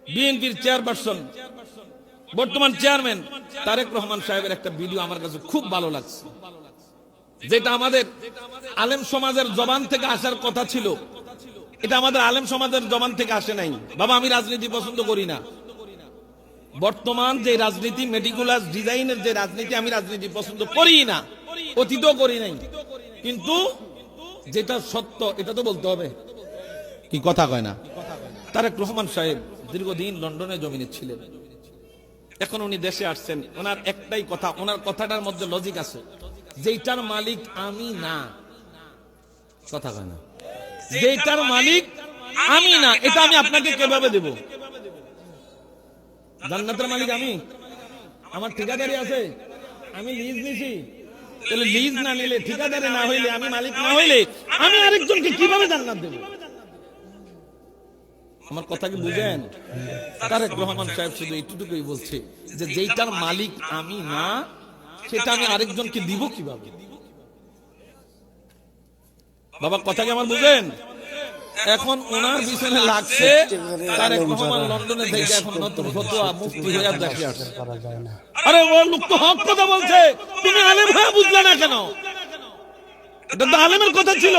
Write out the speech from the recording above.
বিএনপির চেয়ারপারসন, বর্তমান চেয়ারম্যান তারেক রহমান সাহেবের একটা ভিডিও আমার কাছে খুব ভালো লাগছে, যেটা আমাদের আলেম সমাজের জবান থেকে আসার কথা ছিল। এটা আমাদের আলেম সমাজের জবান থেকে আসে নাই। বাবা, আমি রাজনীতি পছন্দ করি না। বর্তমান যে রাজনীতি, মেটিকুলাস ডিজাইনের যে রাজনীতি, আমি রাজনীতি পছন্দ করি না, অতীতও করি নাই। কিন্তু যেটা সত্য এটা তো বলতে হবে, কি কথা কয় না? তারেক রহমান সাহেব দীর্ঘদিন লন্ডনে জমিনে ছিলেন, এখন উনি দেশে আসছেন। ওনার একটাই কথা, ওনার কথাটার মধ্যে লজিক আছে, যেটার মালিক আমি না। কথা কয় না? যেটার মালিক আমি না, এটা আমি আপনাকে কিভাবে দেব? জান্নাতের মালিক আমি? আমার ঠিকাদারি আছে, আমি লিজ নিছি। তাহলে লিজ না নিলে, ঠিকাদারি না হইলে, আমি মালিক না হইলে আমি আরেকজনকে কিভাবে জান্নাত দেব? আমার কথা কি বুঝেন? তারেক রহমান সাহেব শুধু এইটুকুই বলছে যে যেটার মালিক আমি না, সেটা আমি আরেকজনকে দিব কিভাবে? বাবা, কথা কি আমার বুঝেন? এখন ওনার পিছনে লাগছে তারেক রহমান লন্ডনে থেকে এখন নতুন ফতোয়া মুফতি হয়ে দেখে আসছে। আরে ও লোক তো হক কথা বলছে, তুমি আলেম হয়ে বুঝলে না কেন? এটা তো আলেমের কথা ছিল।